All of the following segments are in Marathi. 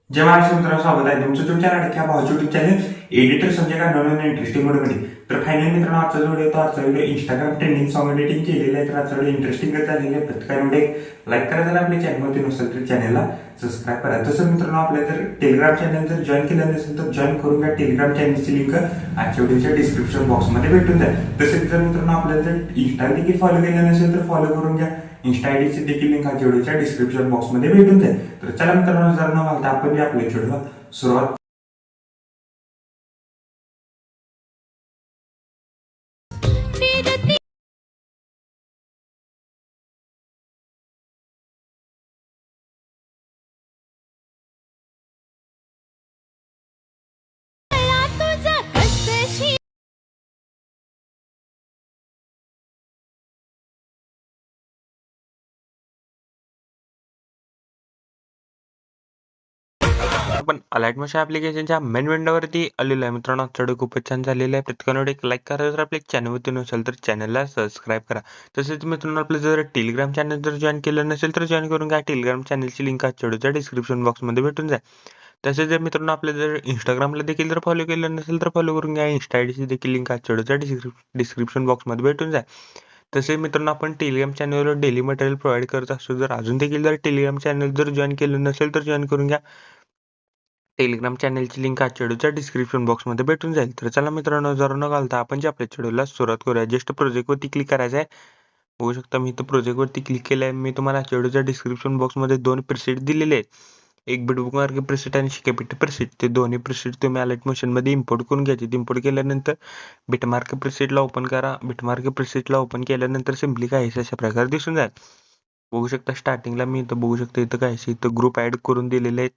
जय महाराष्ट्र मित्रांनो, स्वागत आहे तुमचं तुमच्या लाडक्या भावाच्या युट्यूब चॅनल एडिटर संजय का नवीन इंटरेस्टिंग व्हिडिओमध्ये. तर फायनली मित्रांनो, आजचा video Instagram trending song editing केलेलं आहे. तर आजचा व्हिडिओ इंटरेस्टिंग झालेलं आहे. प्रत्येकाने लाईक करा, जर आपल्या चॅनलमध्ये नसेल तर चॅनलला सबस्क्राईब करा. तसं मित्रांनो, आपल्या जर टेलिग्राम चॅनल जर जॉईन केलं नसेल तर जॉईन करून घ्या. टेलिग्राम चॅनलची लिंक आजच्या व्हिडिओच्या डिस्क्रिप्शन बॉक्समध्ये भेटून जाईल. तसेच जर मित्रांनो आपल्याला जर इंस्टा देखील फॉलो केलं नसेल तर फॉलो करून घ्या. इंस्टा आयडीची देखील लिंक आजच्या व्हिडिओच्या डिस्क्रिप्शन बॉक्समध्ये भेटून जाईल. तर चला मित्रांनो, जर न घालता आपण आपल्या व्हिडिओला सुरुवात आपण अलाइट मोशन ऍप्लिकेशनच्या मेन विंडोवरती आलेलो आहे. मित्रांनो, आजचा खूपच छान झालेलं आहे. प्रत्येकाने एक लाईक करा, जर आपल्या चॅनलवरती नसेल तर चॅनलला सबस्क्राईब करा. तसेच मित्रांनो, आपलं जर टेलिग्राम चॅनल जर जॉईन केलं नसेल तर जॉईन करून घ्या. टेलिग्राम चॅनलची लिंक आजच्या व्हिडिओच्या डिस्क्रिप्शन बॉक्समध्ये भेटून जाईल. तसेच जर मित्रांनो आपल्या जर इंस्टाग्रामला देखील जर फॉलो केलं नसेल तर फॉलो करून घ्या. इंस्टा आयडीची देखील लिंक आजच्या व्हिडिओच्या डिस्क्रिप्शन बॉक्समध्ये भेटून जाईल. तसेच मित्रांनो, आपण टेलिग्राम चॅनलवर डेली मटेरियल प्रोव्हाइड करत असतो. जर अजून देखील जर टेलिग्राम चॅनल जर जॉईन केलं नसेल तर जॉईन करून घ्या. टेलिग्राम चॅनलची लिंक आजच्या व्हिडिओच्या डिस्क्रिप्शन बॉक्समध्ये भेटून जाईल. तर चला मित्रांनो, जर न घालता आपण जे आपल्या व्हिडिओला सुरुवात करूया. जस्ट प्रोजेक्टवरती क्लिक करायचं आहे. बघू शकता मी इथं प्रोजेक्टवरती क्लिक केलं आहे. मी तुम्हाला आजच्या व्हिडिओच्या डिस्क्रिप्शन बॉक्समध्ये 2 प्रीसेट दिलेले आहेत. एक बिटबुक मार्क प्रीसेट आणि शिकेपिट प्रीसेट. ते दोन्ही प्रीसेट तुम्ही अलाइट मोशनमध्ये इम्पोर्ट करून घ्यायचे. इम्पोर्ट केल्यानंतर बिटमार्क प्रीसेटला ओपन करा. बिटमार्क प्रीसेटला ओपन केल्यानंतर सिम्पली काहीच अशा प्रकारे दिसून जाईल. बघू शकता स्टार्टिंगला मी इथं बघू शकता इथं काहीशी इथं ग्रुप ऍड करून दिलेले आहेत.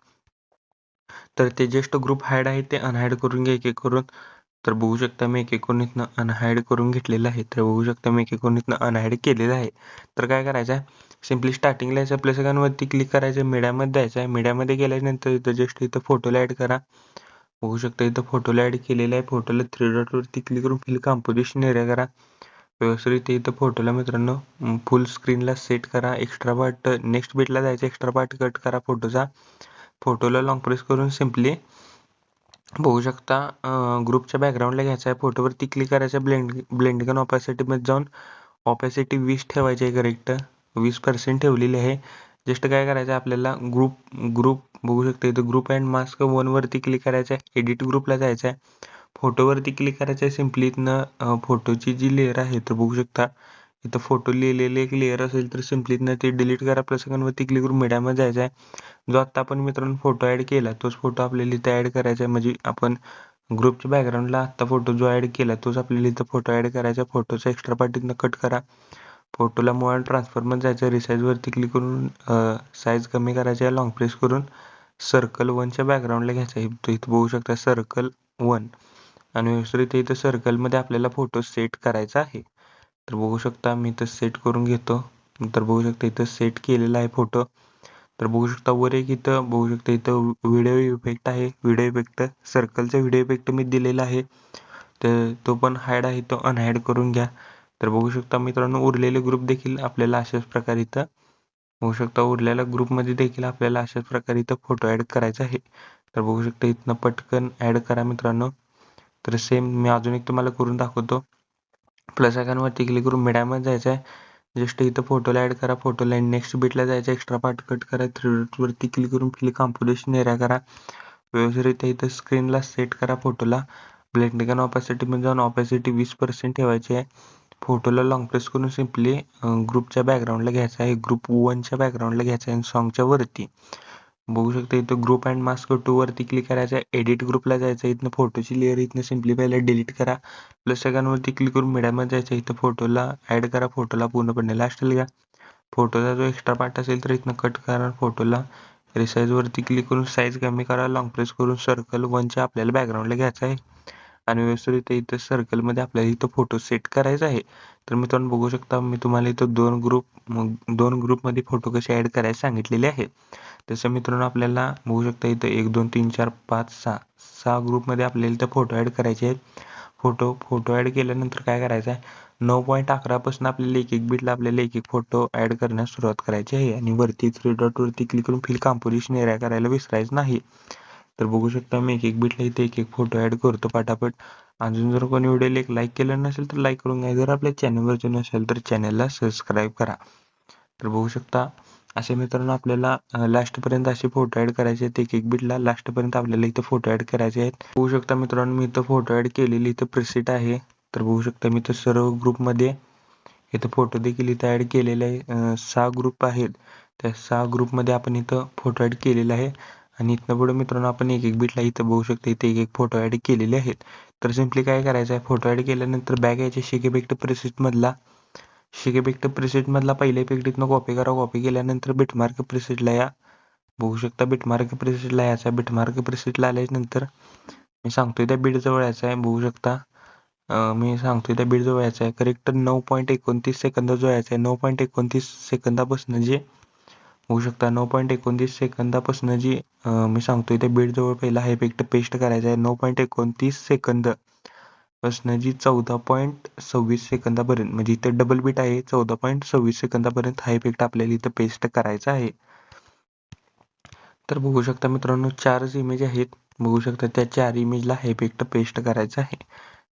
तर ते जस्ट ग्रुप हाईड आहे ते अनहाईड करून घ्या एक एक करून. तर बघू शकता मी एक एक करून इथनं अनहाईड करून घेतलेलं आहे. तर बघू शकता मी एक एक करून इथनं अनहाईड केलेलं आहे. तर काय करायचं आहे, सिम्पली स्टार्टिंगला यायचं, प्लस आयकॉनवरती क्लिक करायचं, मीडियामध्ये जायचं आहे. मीडियामध्ये गेल्यानंतर इथं जस्ट इथं फोटोला ॲड करा. बघू शकता इथं फोटोला ॲड केलेलं आहे. फोटोला 3 डॉटवरती क्लिक करून फिल कंपोजिशन एरिया करा. व्यवस्थित इथं फोटोला मित्रांनो फुल स्क्रीनला सेट करा. एक्स्ट्रा पार्ट नेक्स्ट बीटला जायचं, एक्स्ट्रा पार्ट कट करा फोटोचा. फोटोला लॉंग प्रेस करून सिम्पली बघू शकता ग्रुपच्या बॅकग्राऊंडला घ्यायचा आहे. फोटोवरती क्लिक करायचं, ब्लेंडिंग ऑपॅसिटीमध्ये जाऊन ऑपॅसिटी 20 ठेवायची आहे. करेक्ट 20% ठेवलेली आहे. जस्ट काय करायचं आपल्याला ग्रुप ग्रुप बघू शकता इथं ग्रुप अँड मास्क 1 वरती क्लिक करायचं आहे. एडिट ग्रुपला जायचं आहे. फोटोवरती क्लिक करायचं आहे. सिम्पली इथनं फोटोची जी लेअर आहे तर बघू शकता इथं फोटो लिहिलेले एक लेअर असेल तर सिम्पली इथनं ते डिलीट करा. प्लस वरती क्लिक करून मीडियामध्ये जायचं आहे. जो आता आपण मित्रांनो फोटो ऍड केला तोच फोटो आपल्याला इथं ऍड करायचा आहे. म्हणजे आपण ग्रुपच्या बॅकग्राऊंडला आता फोटो जो ऍड केला तोच आपल्याला इथं फोटो ऍड करायचा. फोटोचा एक्स्ट्रा पार्ट इथनं कट करा. फोटोला मूव अँड ट्रान्सफॉर्ममध्ये जायचं. रिसाईजवरती क्लिक करून साईज कमी करायची आहे. लॉंग प्रेस करून सर्कल 1च्या बॅकग्राऊंडला घ्यायचा आहे. इथं बघू शकता सर्कल 1 आणि व्यवस्थित इथं सर्कलमध्ये आपल्याला फोटो सेट करायचा आहे. तर बघू शकता मी इथं सेट करून घेतो. तर बघू शकता इथं सेट केलेला आहे फोटो. तर बघू शकता वर एक इथं बघू शकता इथं व्हिडिओ इफेक्ट आहे. व्हिडिओ इफेक्ट सर्कलचा व्हिडिओ इफेक्ट मी दिलेला आहे. तर तो पण हाईड आहे, तो अनहाईड करून घ्या. तर बघू शकता मित्रांनो उरलेले ग्रुप देखील आपल्याला अशाच प्रकारे इथं बघू शकता उरलेल्या ग्रुपमध्ये देखील आपल्याला अशाच प्रकारे इथं फोटो ऍड करायचा आहे. तर बघू शकता इथनं पटकन ऍड करा मित्रांनो. तर सेम मी अजून एक तुम्हाला करून दाखवतो. प्लस आयकॉनवरती क्लिक करून मीडियामध्ये जायचं आहे. जस्ट इथं फोटोला ऍड करा. फोटोला नेक्स्ट बीटला जायचं, एक्स्ट्रा पार्ट कट करा. 3 डॉटवरती क्लिक करून फिल कंपोजिशन एरिया करा. व्यवस्थित इथं स्क्रीनला सेट करा फोटोला. ब्लेंडिंग आणि ऑपॅसिटीमध्ये जाऊन ऑपॅसिटी 20% ठेवायची आहे. फोटोला लॉंग प्रेस करून सिम्पली ग्रुपच्या बॅकग्राऊंडला घ्यायचा आहे. ग्रुप 1च्या बॅकग्राऊंडला घ्यायचा आहे सॉन्गच्या वरती. बघू शकता इथं ग्रुप अँड मास्क 2 वरती क्लिक करायचं आहे. एडिट ग्रुपला जायचं. इथनं फोटोची लेअर इथनं सिम्पली पहिला डिलीट करा. प्लस सेकंडवरती क्लिक करून मीडियामध्ये जायचं. इथं फोटोला ऍड करा. फोटोला पूर्णपणे लास्टला घ्या. फोटोचा जो एक्स्ट्रा पार्ट असेल तर इथनं कट करा. फोटोला रिसाईजवरती क्लिक करून साईज कमी करा. लॉंग प्रेस करून सर्कल 1च्या आपल्याला बॅकग्राऊंडला घ्यायचं आहे आणि व्यवस्थित इथं सर्कलमध्ये आपल्याला इथं फोटो सेट करायचा आहे. तर मित्रांनो बघू शकता मी तुम्हाला इथं दोन ग्रुपमध्ये फोटो कसे ऍड करायचे सांगितलेले आहे. तसं मित्रांनो आपल्याला बघू शकता इथं 1 2 3 4 5 6 ग्रुपमध्ये आपल्याला इथं फोटो ऍड करायचे आहेत. फोटो ॲड केल्यानंतर काय करायचं आहे, 9.11 पासून आपल्याला एक बीटला आपल्याला एक फोटो ॲड करण्यास सुरुवात करायची आहे. आणि वरती थ्री डॉट वरती क्लिक करून फिल कंपोजिशन एरिया करायला विसरायचं नाही. तर बघू शकता मी एक बीटला इथे एक फोटो ॲड करतो पटापट. अजून जर कोणी व्हिडिओला एक लाईक केलं नसेल तर लाईक करून घ्या. जर आपल्या चॅनलवरचे नसेल तर चॅनलला सबस्क्राईब करा. तर बघू शकता असे मित्रांनो आपल्याला लास्टपर्यंत असे फोटो ॲड करायचे आहेत. एक बीटला लास्टपर्यंत आपल्याला इथं फोटो ॲड करायचे आहेत. बघू शकता मित्रांनो मी इथं फोटो ॲड केलेली इथं प्रिसेट आहे. तर बघू शकता मी इथं सर्व ग्रुपमध्ये इथं फोटो देखील इथं ॲड केलेले आहे. 6 ग्रुप आहेत. त्या 6 ग्रुपमध्ये आपण इथं फोटो ॲड केलेला आहे. आणि इथनं पुढे मित्रांनो आपण एक बीटला इथं बघू शकता इथे एक फोटो ॲड केलेले आहेत. तर सिम्पली काय करायचं आहे, फोटो ॲड केल्यानंतर बॅक यायचे शेक इफेक्ट प्रिसेटमधला पहिल्या इफेक्ट इथनं कॉपी करा. कॉपी केल्यानंतर बिटमार्क प्रिसेटला या. बघू शकता बिटमार्क प्रिसेटला यायचा. बिटमार्क प्रिसेटला आल्यानंतर मी सांगतोय त्या बीट जवळ यायचा आहे. बघू शकता मी सांगतोय त्या बीट जवळ यायचा आहे. करेक्ट 9.29 सेकंद जो यायचा आहे. 9.29 सेकंदापासून जे होऊ शकता 9.29 सेकंदापासून जी मी सांगतोय त्या बीट जवळ पहिला हा इफेक्ट पेस्ट करायचा आहे. 9.29 सेकंद पासून जी 14.26 सेकंदापर्यंत म्हणजे इथे डबल बीट आहे. 14.26 सेकंदापर्यंत हा इफेक्ट आपल्याला इथं पेस्ट करायचा आहे. तर बघू शकता मित्रांनो 4 इमेज आहेत. बघू शकता त्या 4 इमेजला हा इफेक्ट पेस्ट करायचा आहे.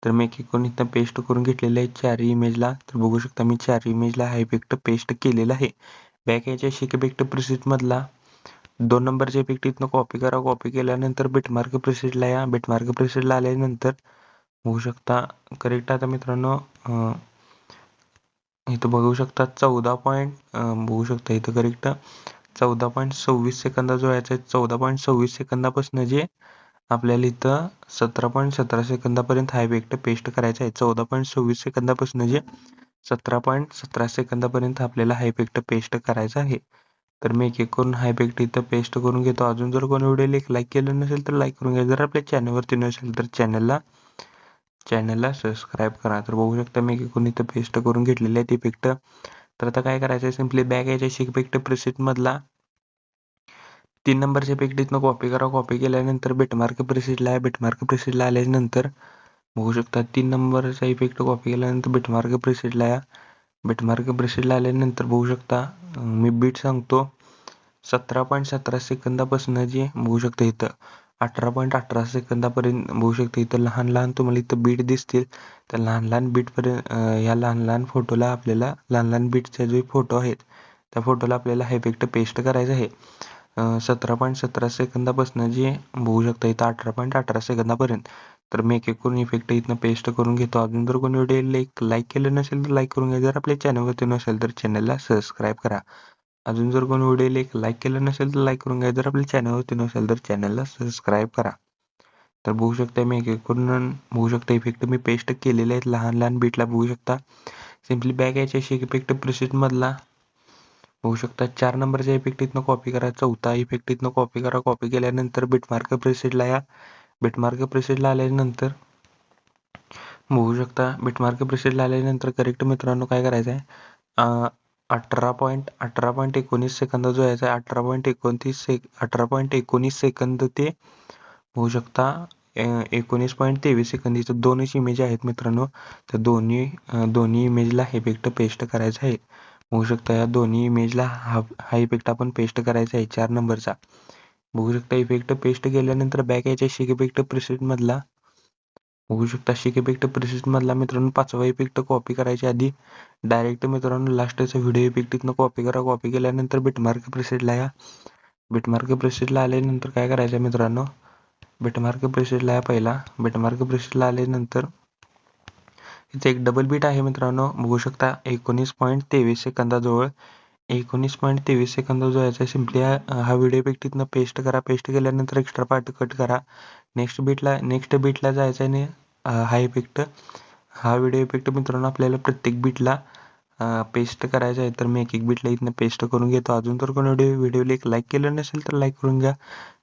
तर मी एक करून इथं पेस्ट करून घेतलेलं आहे 4 इमेजला. तर बघू शकता मी 4 इमेजला हा इफेक्ट पेस्ट केलेला आहे. बॅक याच्या शेक इफेक्ट प्रिसेटमधला 2 नंबरचे इफेक्ट इथनं कॉपी करा. कॉपी केल्यानंतर बिटमार्क प्रिसेटला या. बिटमार्क प्रिसेटला आल्यानंतर बघू शकता करेक्ट आता मित्रांनो इथं बघू शकता 14 बघू शकता इथं करेक्ट 14.26 सेकंद जो यायचा 14.26 सेकंदापासून जे आपल्याला इथं 17.17 सेकंदापर्यंत हा इफेक्ट पेस्ट करायचा आहे. 14.26 सेकंदापासून जे 17.17 सेकंदापर्यंत आपल्याला हा इफेक्ट पेस्ट करायचा आहे. तर मी एक करून हा इफेक्ट इथं पेस्ट करून घेतो. अजून जर कोणी व्हिडिओला एक लाईक केलं नसेल तर लाईक करून घ्या. जर आपल्या चॅनलवरती नसेल तर चॅनलला सबस्क्राईब करा. तर बघू शकता मी एक करून इथं पेस्ट करून घेतलेले आहेत इफेक्ट. तर आता काय करायचं आहे, सिम्पली बॅक यायच्या शेक इफेक्ट प्रिसेटमधला 3 नंबरचे इफेक्ट इथनं कॉपी करा. कॉपी केल्यानंतर बिटमार्क प्रिसेटला आहे. बिटमार्क प्रिसेटला आल्यानंतर बघू शकता 3 नंबरचा इफेक्ट कॉपी केल्यानंतर बिटमार्क प्रिसेटला या. बिटमार्क प्रिसेटला आल्यानंतर बघू शकता मी बीट सांगतो 17.17 सेकंदापासून जे बघू शकता इथं 18.18 सेकंदापर्यंत बघू शकता इथं लहान लहान तुम्हाला इथं बीट दिसतील. त्या लहान लहान बीटपर्यंत या लहान लहान फोटोला आपल्याला लहान लहान बीटचे जे फोटो आहेत त्या फोटोला आपल्याला हा इफेक्ट पेस्ट करायचा आहे. 17.17 सेकंदापासून जे बघू शकता इथं 18.18 सेकंदापर्यंत. तर मी एक करून इफेक्ट इथनं पेस्ट करून घेतो. अजून जर कोणी व्हिडिओ लाईक केलं नसेल तर लाईक करून घ्या. जर आपल्या चॅनलवरती नसेल तर चॅनलला सबस्क्राईब करा. अजून जर कोणी व्हिडिओला एक लाईक केलं नसेल तर लाईक करून घ्या. जर आपल्या चॅनलवरती नसेल तर चॅनलला सबस्क्राईब करा. तर बघू शकता मी एक करून बघू शकता इफेक्ट मी पेस्ट केलेले आहेत लहान लहान बीटला. बघू शकता सिम्पली बॅक यायच्या शेक इफेक्ट प्रिसेटमधला बघू शकता 4 नंबरचा इफेक्ट इथनं कॉपी करा. चौथा इफेक्ट इथनं कॉपी करा. कॉपी केल्यानंतर बिटमार्क प्रिसेटला या. बिटमार्क प्रिसेटला आल्यानंतर बघू शकता बिटमार्क प्रिसेटला आल्यानंतर करेक्ट मित्रांनो काय करायचं आहे 18.19 सेकंद जो यायचा आहे 18.19 सेकंद ते होऊ शकता 19.23 सेकंद. इथं 2च इमेज आहेत मित्रांनो. तर दोन्ही इमेजला इफेक्ट पेस्ट करायचा आहे. बघू शकता या दोन्ही इमेजला हा इफेक्ट आपण पेस्ट करायचा आहे 4 नंबरचा. बघू शकता इफेक्ट पेस्ट केल्यानंतर बॅक यायच्या शेक इफेक्ट प्रिसेटमधला बघू शकता शेक इफेक्ट प्रिसेटमधला मित्रांनो 5वा इफेक्ट कॉपी करायच्या आधी डायरेक्ट मित्रांनो लास्टचा व्हिडिओ इफेक्ट इथनं कॉपी करा. कॉपी केल्यानंतर बिटमार्क प्रिसेटला या. बिटमार्क प्रिसेटला आल्यानंतर काय करायचं मित्रांनो बिटमार्क प्रिसेटला या पहिला. बिटमार्क प्रिसेटला आल्यानंतर इथे एक डबल बीट आहे मित्रांनो. बघू शकता 19.23 सेकंदाजवळ 19.23 सेकंद जो याचा सिम्पली हा व्हिडिओ इफेक्ट इथनं पेस्ट करा. पेस्ट केल्यानंतर एक्स्ट्रा पार्ट कट करा. नेक्स्ट बीटला जायचं आहे आणि हा व्हिडिओ इफेक्ट मित्रांनो आपल्याला प्रत्येक बीटला पेस्ट करायचं आहे. तर मी एक बीटला इथनं पेस्ट करून घेतो. अजून तर कोणी व्हिडिओला एक लाईक केलं नसेल तर लाईक करून घ्या.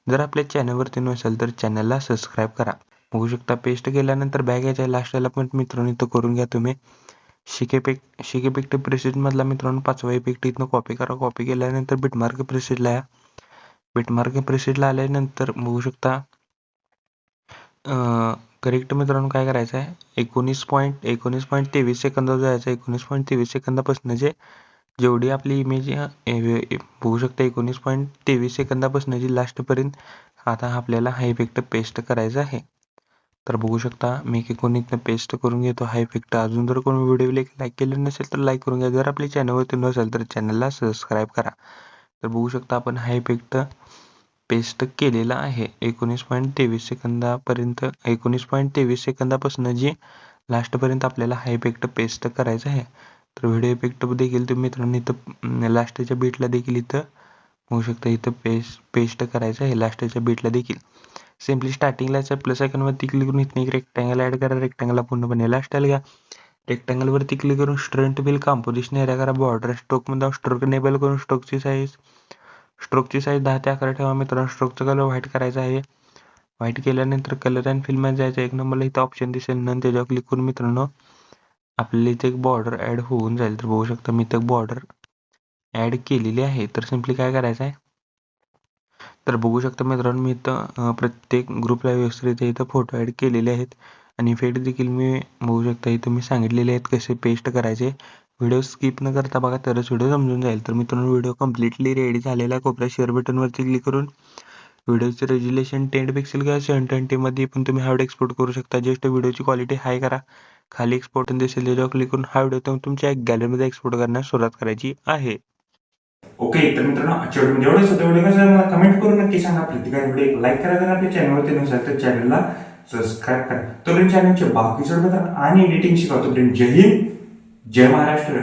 जर आपल्या चॅनलवरती नसेल तर चॅनलला सबस्क्राईब करा. बघू शकता पेस्ट केल्यानंतर बॅक यायच्या लास्टला पण मित्रांनो इथं करून घ्या तुम्ही. शेक इफेक्ट प्रिसेटमधला मित्रांनो 5वा इफेक्ट इथनं कॉपी करा. कॉपी केल्यानंतर बिटमार्क प्रिसेटला या. बिटमार्क प्रिसेटला आल्यानंतर बघू शकता करेक्ट मित्रांनो काय करायचं आहे 19.23 सेकंद जायचं 19.23 सेकंदापासून जेवढी आपली इमेज बघू शकता 19.23 सेकंदापासून जी लास्टपर्यंत आता आपल्याला हा इफेक्ट पेस्ट करायचा आहे. तर बघू शकता मी कोणी इथं पेस्ट करून घेतो हा इफेक्ट. अजून जर कोणी व्हिडिओ लाईक केलं नसेल तर लाईक करून घ्या. जर आपल्या चॅनलवरती नसेल तर चॅनलला सबस्क्राईब करा. तर बघू शकता आपण हा इफेक्ट पेस्ट केलेला आहे 19.23 सेकंदापर्यंत 19.23 सेकंदापासून जी लास्टपर्यंत आपल्याला हा इफेक्ट पेस्ट करायचा आहे. तर व्हिडिओ इफेक्ट देखील तुम्ही मित्रांनो इथं लास्टच्या बीटला देखील इथं बघू शकता इथं पेस्ट करायचं आहे लास्टच्या बीटला देखील. सिम्पली स्टार्टिंगला प्लस आयकॉनवरती क्लिक करून इथं एक रेक्टँगल ॲड करा. रेक्टँगलला पूर्णपणे लास्टला घ्या. रेक्टँगलवरती क्लिक करून स्ट्रेंथ व्हील कंपोजिशन एरिया करा. बॉर्डर स्ट्रोकमध्ये स्ट्रोक इनेबल करून स्ट्रोकची साईज 10 ते 11 ठेवा मित्रांनो. स्ट्रोकचा कलर व्हाईट करायचा आहे. व्हाईट केल्यानंतर कलर अँड फिल्ममध्ये जायचं. एक नंबरला इथं ऑप्शन दिसेल नंतर त्याच्यावर क्लिक करून मित्रांनो आपल्याला इथे एक बॉर्डर ॲड होऊन जाईल. तर बघू शकता मी इथं बॉर्डर ॲड केलेली आहे. तर सिम्पली काय करायचं आहे तर बघू शकता मित्रांनो मी इथं प्रत्येक ग्रुपला व्यवस्थित इथं फोटो ॲड केलेले आहेत आणि इफेक्ट देखील मी बघू शकता इथं मी सांगितलेले आहेत कसे पेस्ट करायचे. व्हिडिओ स्किप न करता बघा तरच व्हिडिओ समजून जाईल. तर मित्रांनो व्हिडिओ कम्प्लिटली रेडी झालेला आहे. कोपऱ्यात शेअर बटनवरती क्लिक करून व्हिडिओचे रेज्युलेशन 10 पिक्सेल किंवा 720 मध्ये पण तुम्ही हा व्हिडिओ एक्सपोर्ट करू शकता. जस्ट व्हिडिओची क्वालिटी हाय करा. खाली एक्सपोर्ट दिसेल त्याच्यावर क्लिक करून हा व्हिडिओ तुमच्या गॅलरीमध्ये एक्सपोर्ट करण्यास सुरुवात करायची आहे. ओके तर मित्रांनो आजच्या व्हिडिओ एवढंच होतं. व्हिडिओ कसं मला कमेंट करून नक्की सांगा. प्रत्येकाने व्हिडिओ लाईक करा. जर आपल्या चॅनलवरती नसेल तर चॅनलला सबस्क्राईब करा. तोपर्यंत चॅनलचे बाकीचे मित्रांनो आणि एडिटिंग शिकवतो. जय हिंद जय महाराष्ट्र.